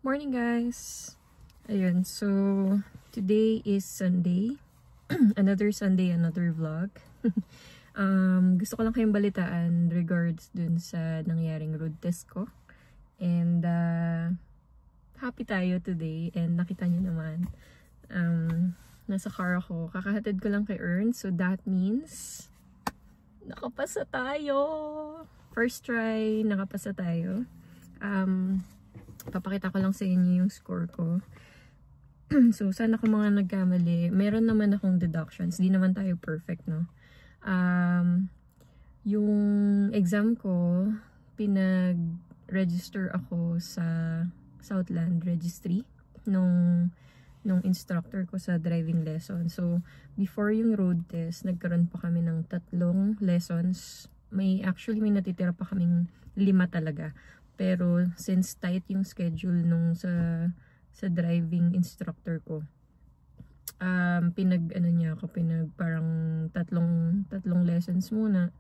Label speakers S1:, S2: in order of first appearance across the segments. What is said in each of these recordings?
S1: Morning guys! Ayun, so today is Sunday. Another Sunday, another vlog. Gusto ko lang kayong balitaan regards dun sa nangyaring road test ko. And happy tayo today. And nakita nyo naman, nasa car ako. Kakahatid ko lang kay Ern. So that means nakapasa tayo! First try, nakapasa tayo. Papakita ko lang sa inyo yung score ko. So, sana kung mga nagkamali, meron naman akong deductions. Di naman tayo perfect, no? Yung exam ko, pinag-register ako sa Southland Registry nung instructor ko sa driving lesson. So, before yung road test, nagkaroon pa kami ng 3 lessons. Actually, may natitira pa kaming 5 talaga. Pero since tight yung schedule nung sa driving instructor ko, parang tatlong lessons muna,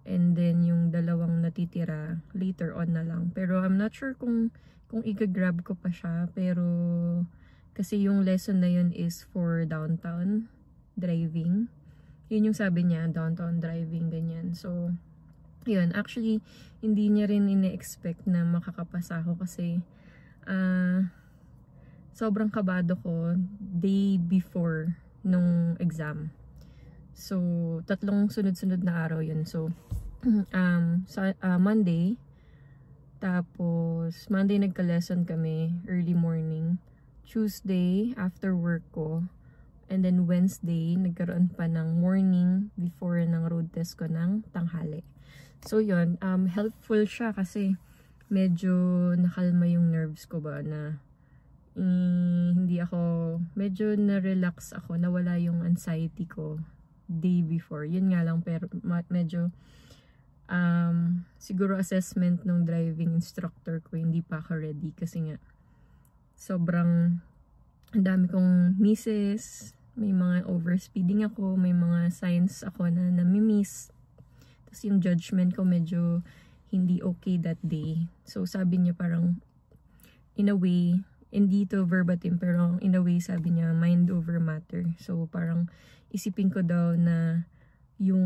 S1: and then yung 2 natitira later on na lang. Pero I'm not sure kung i-grab ko pa siya, pero kasi yung lesson na yun is for downtown driving. Yun yung sabi niya, downtown driving, ganyan. So yun, actually, hindi niya rin ine-expect na makakapasa ako kasi sobrang kabado ko day before nung exam. So, 3 sunod-sunod na araw yun. So, Monday, tapos Monday nagka-lesson kami, early morning. Tuesday, after work ko. And then Wednesday, nagkaroon pa ng morning before ng road test ko ng tanghali. So yun, helpful siya kasi medyo nakalma yung nerves ko ba na medyo na-relax ako, nawala yung anxiety ko day before. Yun nga lang, pero medyo siguro assessment ng driving instructor ko, hindi pa ako ready kasi nga sobrang ang dami kong misses, may mga overspeeding ako, may mga signs ako na nami-miss. Tapos yung judgment ko medyo hindi okay that day. So sabi niya parang, in a way, hindi to verbatim, pero in a way sabi niya, mind over matter. So parang isipin ko daw na yung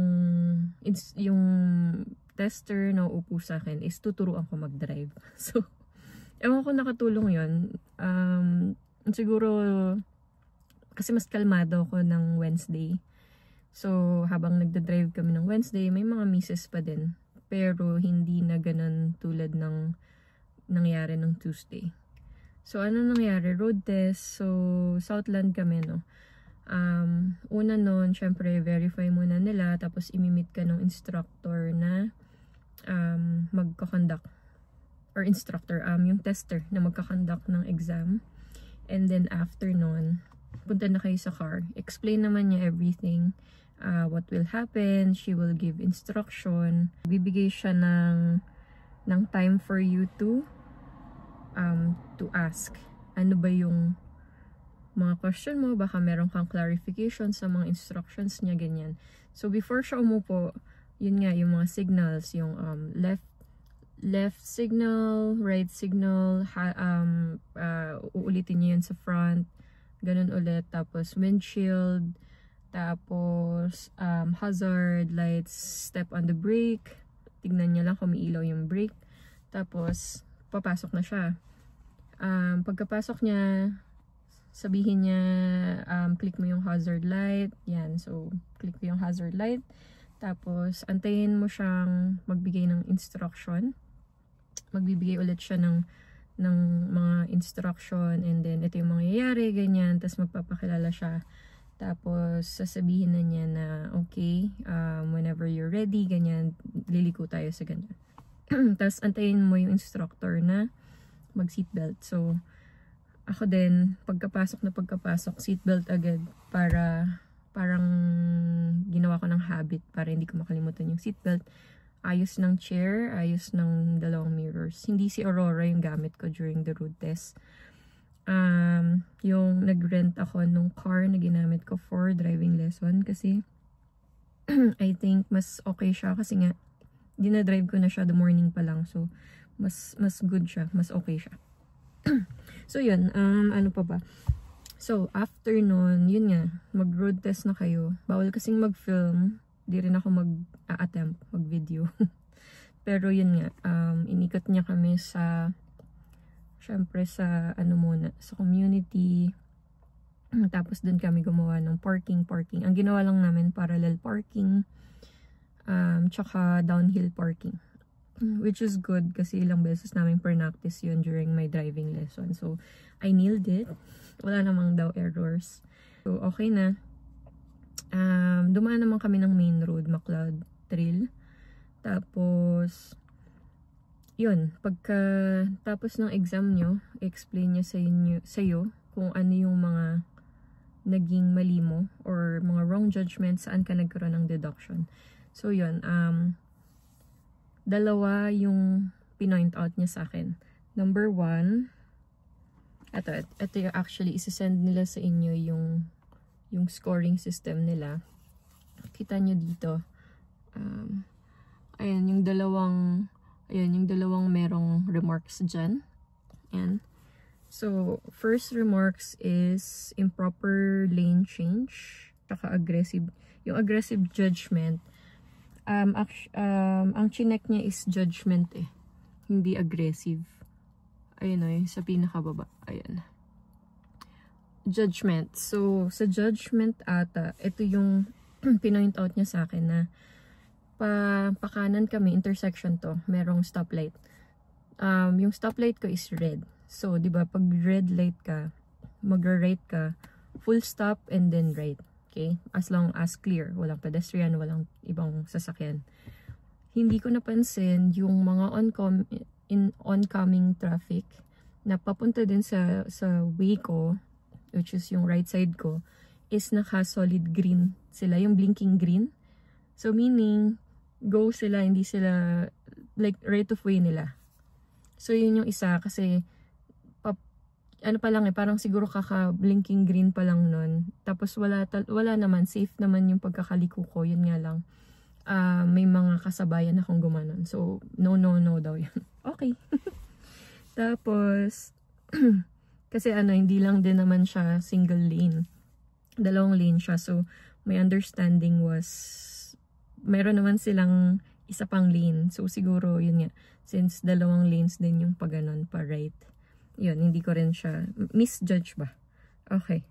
S1: tester na uupo sa akin is tuturuan ko mag-drive. So, ewan ko nakatulong yun. Siguro, kasi mas kalmado ako ng Wednesday. So, habang nagda-drive kami ng Wednesday, may mga misses pa din. Pero, hindi na ganun tulad ng nangyari ng Tuesday. So, ano nangyari? Road test. So, Southland kami, no? Una nun, syempre, verify muna nila. Tapos, imimit ka ng instructor na magkakonduct. Or instructor, yung tester na magkakonduct ng exam. And then, after nun, punta na kayo sa car. Explain naman niya everything. What will happen, she will give instruction, bibigay siya ng time for you to ask ano ba yung mga question mo, baka meron kang clarification sa mga instructions niya, ganyan. So before siya umupo, yun nga yung mga signals, yung left signal, right signal, uulitin niya yun sa front, ganun ulit, tapos windshield, tapos, hazard lights, step on the brake. Tignan niya lang kung may ilaw yung brake. Tapos, papasok na siya. Pagkapasok niya, sabihin niya, click mo yung hazard light. Yan, so, click mo yung hazard light. Tapos, antayin mo siyang magbigay ng instruction. Magbibigay ulit siya ng mga instruction. And then, ito yung mangyayari, ganyan. Tapos, magpapakilala siya. Tapos, sasabihin na niya na, okay, whenever you're ready, ganyan, liliko tayo sa ganyan. Tapos, antayin mo yung instructor na mag-seatbelt. So, ako din, pagkapasok, seatbelt agad para, parang ginawa ko ng habit para hindi ko makalimutan yung seatbelt. Ayos ng chair, ayos ng 2 mirrors. Hindi si Aurora yung gamit ko during the road test. Yung nag-rent ako nung car na ginamit ko for driving lesson kasi I think mas okay siya kasi nga dinadrive ko na siya the morning pa lang, so mas good siya, mas okay siya. So yun, ano pa ba? So after nun, yun nga, mag-road test na kayo. Bawal kasing mag-film, di rin ako mag-attempt, mag-video. Pero yun nga, inikot niya kami sa, syempre sa ano muna, sa community. Tapos dun kami gumawa ng parking. Ang ginawa lang namin parallel parking, tsaka downhill parking. Which is good kasi ilang beses namin practice yun during my driving lesson. So, I nailed it. Wala namang daw errors. So, okay na. Dumaan naman kami ng main road, MacLeod Trail. Tapos, yun, pagka tapos ng exam nyo, explain niya sa'yo kung ano yung mga naging mali mo or mga wrong judgment, saan ka nagkaroon ng deduction. So, yun, dalawa yung pinoint out niya sa akin. Number 1, ito yung actually isasend nila sa inyo yung scoring system nila. Kita nyo dito. Ayan, yung dalawang merong remarks dyan. Ayan. So, first remarks is improper lane change, saka aggressive. Yung aggressive judgment, ang chinek niya is judgment hindi aggressive. Ayun sa pinakababa. Ayan. Judgment. So, sa judgment ata, ito yung pinoint out niya sa akin na pakanan kami, intersection to, merong stoplight. Yung stoplight ko is red. So, di ba, pag red light ka, mag-right ka, full stop and then right. Okay? As long as clear. Walang pedestrian, walang ibang sasakyan. Hindi ko napansin yung mga oncoming traffic na papunta din sa way ko, which is yung right side ko, is naka-solid green sila, yung blinking green. So, meaning, go sila, hindi sila, like, right of way nila. So, yun yung isa, kasi, ano pa lang parang siguro kaka-blinking green pa lang nun. Tapos wala naman, safe naman yung pagkakaliko ko. Yun nga lang, may mga kasabayan akong gumanon. So, no daw yun. Okay. Tapos, kasi hindi lang din naman siya single lane. Dalawang lane siya. So, my understanding was, meron naman silang isa pang lane. So, siguro, yun nga, since dalawang lanes din yung pag-ganon pa right. Yun, hindi ko rin siya, misjudge ba? Okay.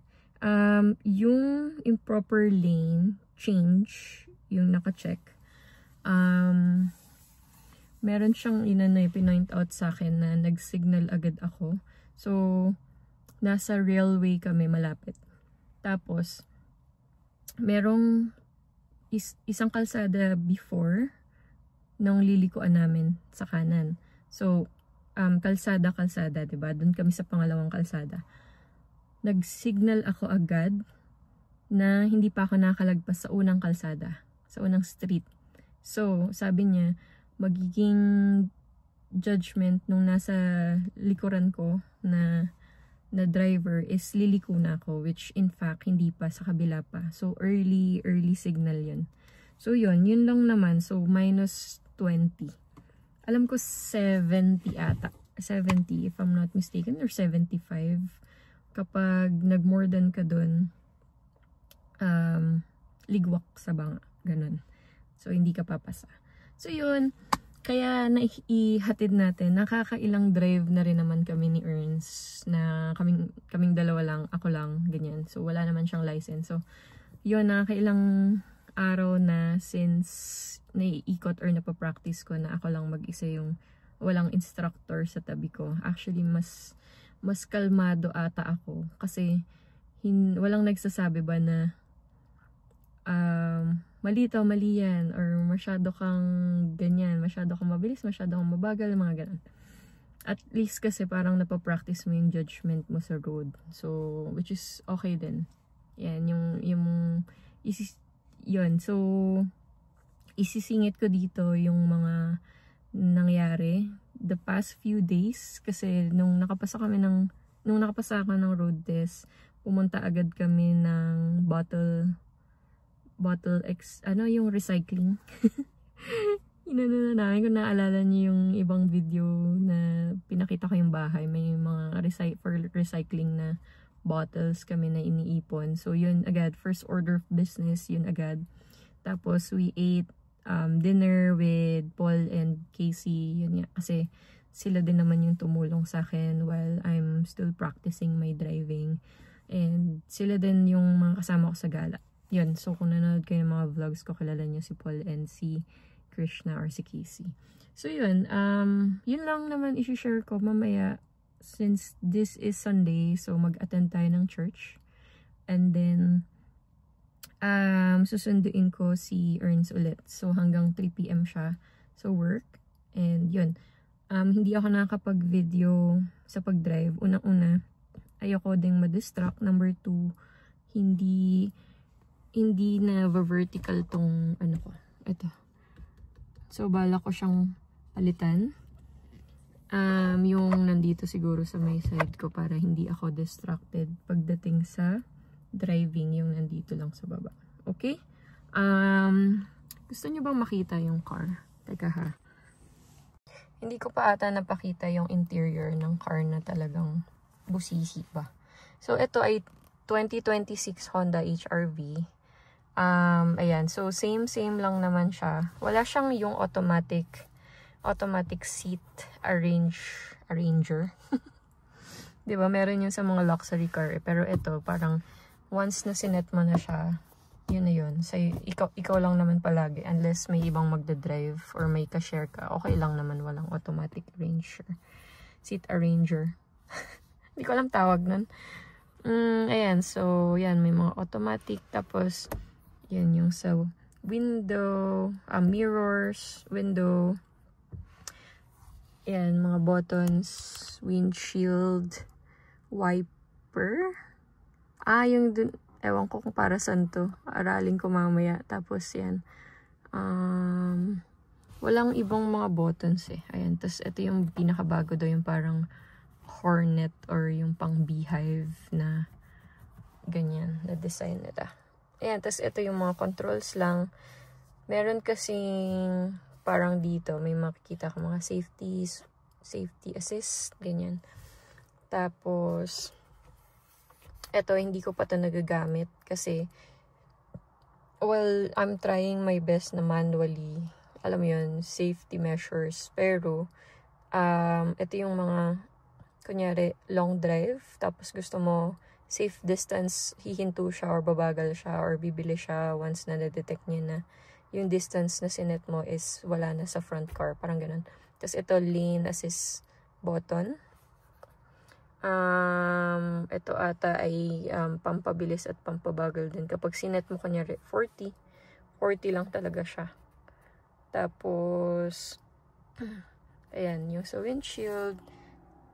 S1: Yung improper lane change, yung naka-check, meron siyang pinoint out sa akin na nag-signal agad ako. So, nasa railway kami malapit. Tapos, merong isang kalsada before nung lilikuan namin sa kanan. So, kalsada, diba? Doon kami sa pangalawang kalsada. Nag-signal ako agad na hindi pa ako nakalagpas sa unang kalsada, sa unang street. So, sabi niya, magiging judgment nung nasa likuran ko na driver is liliko na ako, which in fact, hindi pa, sa kabila pa. So, early signal yun. So, yun lang naman. So, minus 20. Alam ko 70 ata. 70 if I'm not mistaken, or 75. Kapag nag-more than ka dun, ligwak sa banga. Ganun. So, hindi ka papasa. So, yun. Kaya naihatid natin. Nakakailang drive na rin naman kami ni Ernst na kaming dalawa lang, ako lang, ganyan. So, wala naman siyang license. So, yun, nakakailang araw na since naiikot or napapractice ko na ako lang mag-isa yung walang instructor sa tabi ko. Actually, mas kalmado ata ako. Kasi, walang nagsasabi ba na mali yan, or masyado kang ganyan, masyado kang mabilis, masyado kang mabagal, mga ganun. At least kasi parang napapractice mo yung judgment mo sa road. So, which is okay din. Yan, yun. So, isisingit ko dito yung mga nangyari the past few days. Kasi nung nakapasa ako ng road test, pumunta agad kami ng yung recycling. inano na namin kung naalala niyo yung ibang video na pinakita ko yung bahay. May mga for recycling na bottles kami na iniipon. So yun agad, first order of business, yun agad. Tapos we ate dinner with Paul and Casey. Yun nga, kasi sila din naman yung tumulong sa akin while I'm still practicing my driving. And sila din yung mga kasama ko sa gala. Yun, so kung nanonood kayo ng mga vlogs ko, kilala niyo si Paul and si Krishna or si Casey. So yun, yun lang naman i-share ko mamaya since this is Sunday, so mag-attend tayo ng church. And then, susunduin ko si Ernst ulit. So hanggang 3 PM siya. So work. And yun, hindi ako nakakapag-video sa pag-drive. Unang-una, ayoko ding ma-distract. Number 2, hindi na vertical tong ano ko. Ito. So, bala ko siyang palitan. Yung nandito siguro sa may side ko para hindi ako distracted pagdating sa driving, yung nandito lang sa baba. Okay? Gusto niyo bang makita yung car? Teka ha. Hindi ko pa ata napakita yung interior ng car na talagang busisi ba. So, ito ay 2026 Honda HR-V. Ayan, so same lang naman siya. Wala siyang yung automatic seat arranger. 'Di ba? Meron yun sa mga luxury car, pero ito parang once na sinet mo na siya, yun na yun. So, ikaw lang naman palagi unless may ibang magda-drive or may ka-share ka. Okay lang naman walang automatic seat arranger. Hindi ko alam tawag nun. Ayan, so yan, may mga automatic, tapos yan yung sa window, mirrors, window, yan, mga buttons, windshield, wiper, yung dun, ewan ko kung para saan to, aralin ko mamaya. Tapos yan, walang ibang mga buttons eh. Ayan, tapos ito yung pinakabago daw, yung parang hornet or yung pang beehive na ganyan na design nila. Ayan, tapos ito yung mga controls lang. Meron kasing parang dito, may makikita ka mga safety assist, ganyan. Tapos, ito, hindi ko pa ito nagagamit kasi, well, I'm trying my best na manually, alam mo yun, safety measures. Pero, ito yung mga, kunyari, long drive, tapos gusto mo safe distance, hihinto siya or babagal siya or bibili siya once na na-detect niya na yung distance na sinet mo is wala na sa front car, parang ganun. Tapos ito, lane assist button. Ito ata ay pampabilis at pampabagal din. Kapag sinet mo kunyari 40 lang talaga siya. Tapos, ayan, yung sa windshield.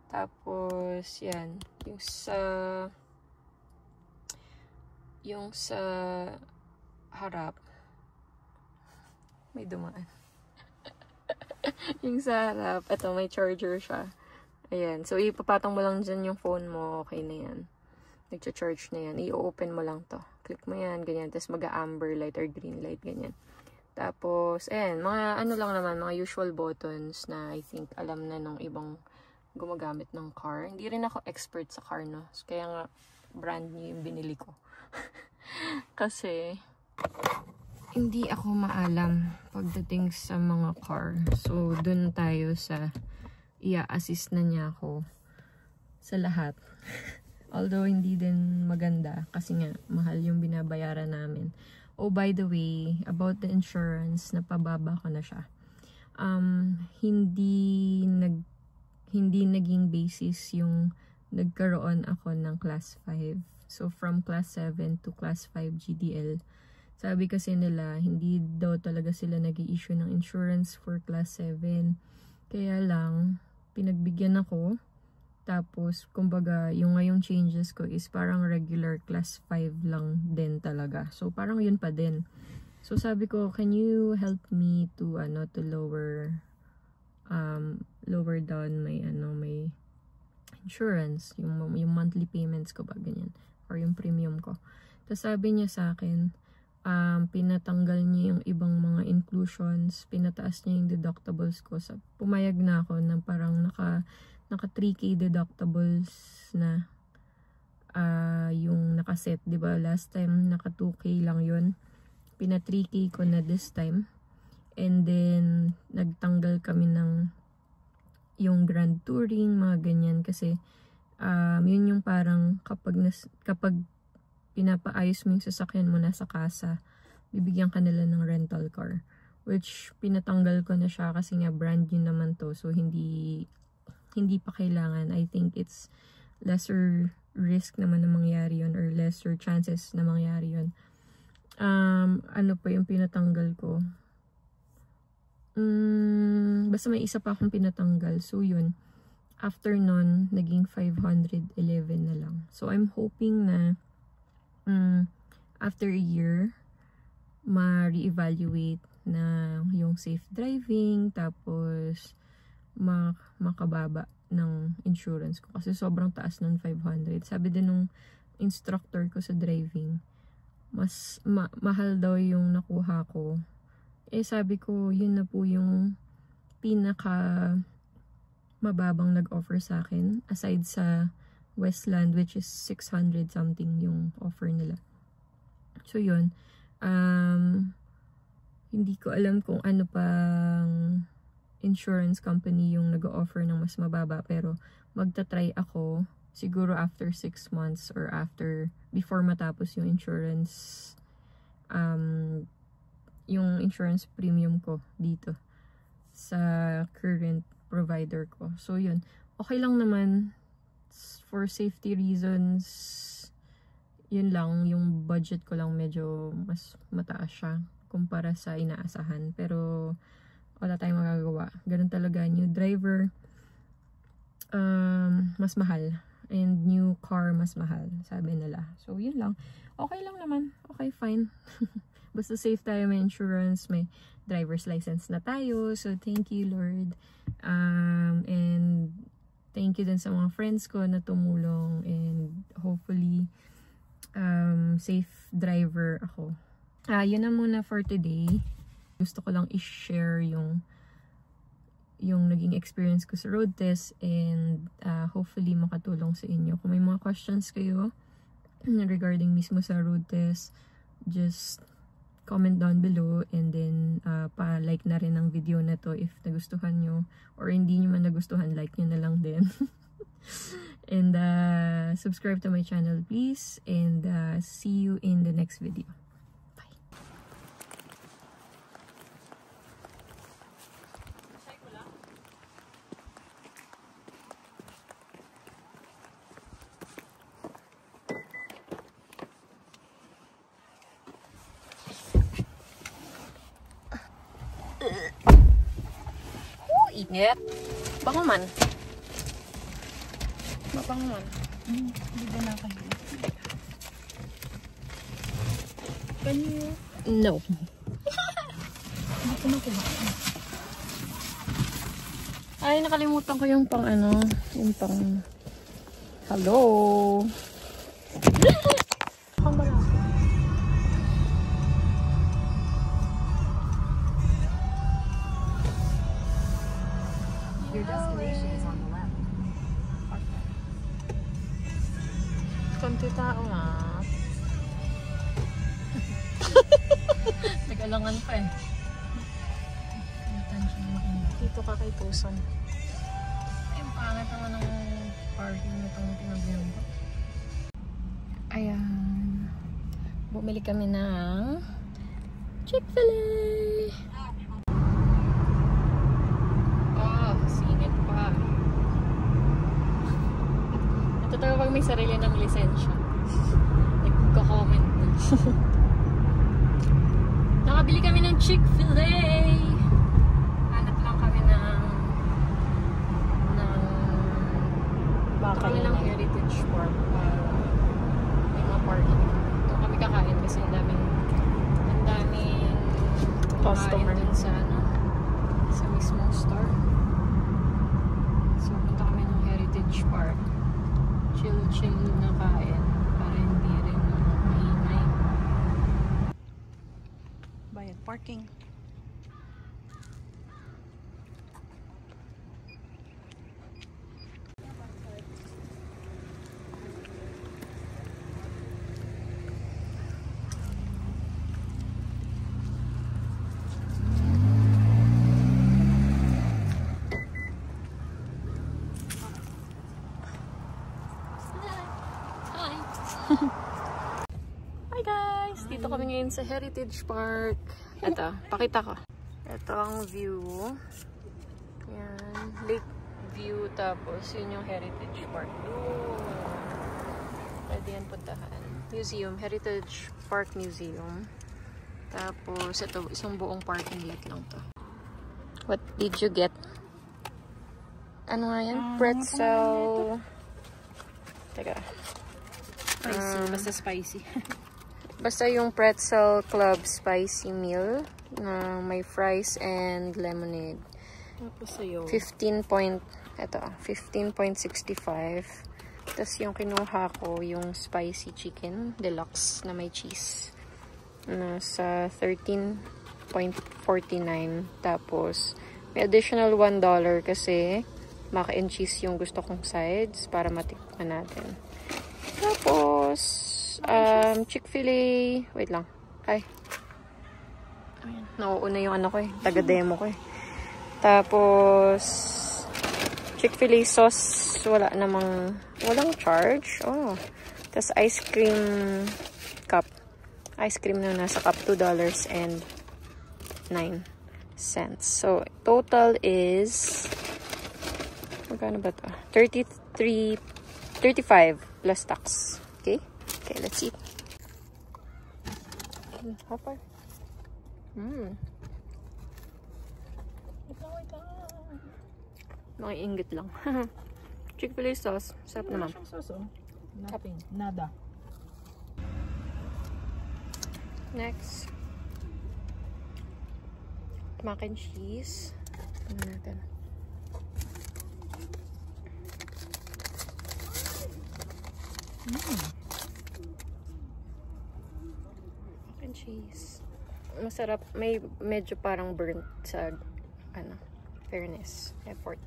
S1: Tapos, yan, yung sa harap, may dumaan. Yung sa harap, ito, may charger siya. Ayan, so ipapatong mo lang dyan yung phone mo, okay na yan. Nagcha-charge na yan. I-open mo lang to. Click mo yan, ganyan. Tapos mag-amber light or green light, ganyan. Tapos, ayan, mga ano lang naman, mga usual buttons na I think alam na nung ibang gumagamit ng car. Hindi rin ako expert sa car, no? So, kaya nga, brand new yung binili ko. Kasi, hindi ako maalam pagdating sa mga car. So, dun tayo sa i-assist na niya ako sa lahat. Although, hindi din maganda kasi nga, mahal yung binabayaran namin. Oh, by the way, about the insurance, napababa ko na siya. Hindi naging basis yung nagkaroon ako ng class 5. So, from class 7 to class 5 GDL. Sabi kasi nila, hindi daw talaga sila nag-i-issue ng insurance for class 7. Kaya lang, pinagbigyan ako. Tapos, kumbaga, yung ngayong changes ko is parang regular class 5 lang din talaga. So, parang yun pa din. So, sabi ko, can you help me to, to lower down my, my insurance, yung monthly payments ko ba, ganyan. Or yung premium ko. Tapos, sabi niya sa akin, pinatanggal niya yung ibang mga inclusions, pinataas niya yung deductibles ko. So, pumayag na ako na parang naka 3K deductibles na yung nakaset, 'di ba? Last time naka 2K lang yun. Pina 3K ko na this time. And then nagtanggal kami ng yung grand touring, mga ganyan, kasi yun yung parang kapag pinapaayos mo yung sasakyan mo nasa kasa, bibigyan ka nila ng rental car, which pinatanggal ko na siya kasi nga brand new naman to, so hindi pa kailangan. I think it's lesser risk naman na mangyari yun, or lesser chances na mangyari yun. Ano pa yung pinatanggal ko? Basta may isa pa akong pinatanggal, so yun. After nun, naging 511 na lang. So I'm hoping na after a year, ma-reevaluate na yung safe driving, tapos makababa ng insurance ko. Kasi sobrang taas ng 500. Sabi din nung instructor ko sa driving, mas mahal daw yung nakuha ko. Eh sabi ko, yun na po yung pinaka mababang nag-offer sa akin. Aside sa Westland, which is 600 something yung offer nila. So yun, hindi ko alam kung ano pang insurance company yung nag-offer ng mas mababa, pero magta-try ako siguro after 6 months or before matapos yung insurance premium ko dito sa current provider ko. So yun, okay lang naman. For safety reasons, yun lang, yung budget ko lang medyo mas mataas siya kumpara sa inaasahan. Pero wala tayong magagawa. Ganun talaga, new driver, mas mahal. And new car, mas mahal, sabi nila. So yun lang. Okay lang naman. Okay, fine. Basta safe tayo, may insurance, may driver's license na tayo. So thank you, Lord. And thank you din sa mga friends ko na tumulong, and hopefully safe driver ako. Yun na muna for today. Gusto ko lang i-share yung naging experience ko sa road test, and hopefully makatulong sa inyo. Kung may mga questions kayo regarding mismo sa road test, just comment down below, and then pa-like na rin ang video na to if nagustuhan nyo, or hindi nyo man nagustuhan, like nyo na lang din. And subscribe to my channel please, and see you in the next video. Bye. Ingat. Bango man. Mabango man. Hindi ba na kayo? Can you? No. Hindi ko nakuha. Ay, nakalimutan ko yung pang yung pang hello.
S2: Your destination is on the left.
S1: Konti tao nga. Nag-alangan pa eh. Dito ka kay Tucson. Ay, pangit naman ng parking nitong pinagyan ko. Ayan. Bumili kami ng Chick-fil-A. Sinit pa. Natatawa pag may sarili ng lisensya. Nagko-comment na. Nakabili kami ng Chick-fil-A. Hanap lang kami ng kami lang Heritage Park para may mga parking. Ito kami kakain kasi ang daming customer dun sa sa mismong store. So punta kami ng Heritage Park. Chill na kain para hindi rin maingay. parking. Hi guys! Dito kami ngayon sa Heritage Park. Ito, pakita ko. Ito ang view. Yan. Lake view. Tapos yun yung Heritage Park. Doon. Pwede yan puntahan. Museum. Heritage Park Museum. Tapos ito, isang buong parking lot lang to. What did you get? Ano nga yan? Pretzel. Teka.
S3: Spicy, basta spicy.
S1: Basta yung Pretzel Club Spicy Meal na may fries and lemonade.
S3: Tapos sa'yo.
S1: 15.65. Tapos yung kinuha ko, yung spicy chicken deluxe na may cheese. Nasa 13.49. Tapos may additional $1 kasi mac and cheese yung gusto kong sides para matikman natin. Tapos, Chick-fil-A. Wait lang. Ay. Ayan. Nauuna yung ano ko eh. Taga-demo ko eh. Tapos, Chick-fil-A sauce. Walang charge. Oh. Tapos, ice cream cup. Ice cream na nasa cup. $2.09. So, total is, magkano ba ito? 35 plus tax. Okay? Okay, let's eat. How far? Makiinggit lang. Chick-fil-A sauce. Sarap naman.
S3: Sauce, oh. Nothing. Nada.
S1: Next. Mac and cheese. Ano natin? Mac and cheese. Masarap. May medyo parang burnt sa fairness. Effort.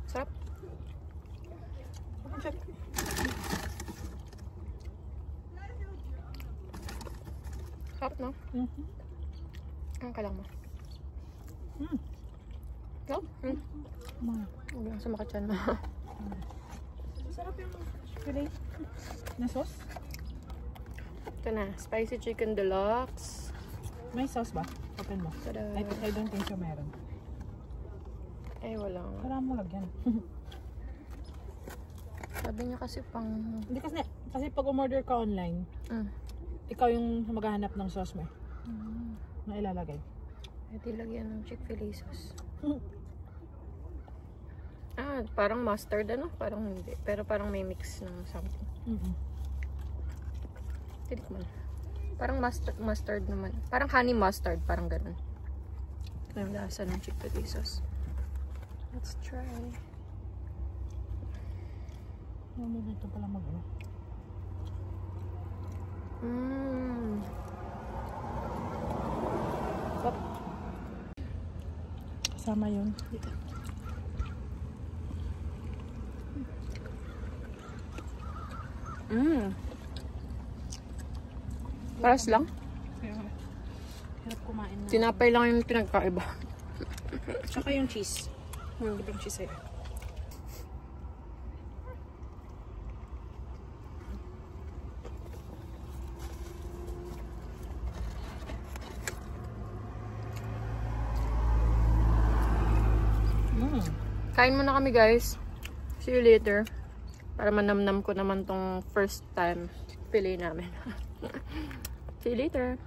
S1: Sarap. Sarap, no? Ang kalang mo. No? Huwag lang sumakit yan.
S3: Sarap yung fillet na sauce.
S1: Ito na. Spicy chicken deluxe.
S3: May sauce ba? Open mo.
S1: Tada.
S3: I don't think so meron.
S1: Ay, wala nga.
S3: Kailangan mo lagyan.
S1: Sabi niya kasi pang...
S3: Hindi kasi pag umorder ka online, ikaw yung maghahanap ng sauce mo. Na ilalagay.
S1: Pwede lagyan ng Chick-fil-A sauce. Parang mustard Parang hindi. Pero parang may mix ng something. Tinik mo. Parang mustard naman. Parang honey mustard. Parang ganun. Yung lasa ng Chick-fil-A sauce. Let's try.
S3: Dito pala mag-ano. Kasama yun. Dito.
S1: Paras lang.
S3: Hirap kumain na.
S1: Tinapay lang yung pinagkaiba.
S3: Tsaka yung cheese. Ibang cheese eh.
S1: Kain muna kami, guys. See you later. Para manamnam ko naman tong first time pili namin. See you later.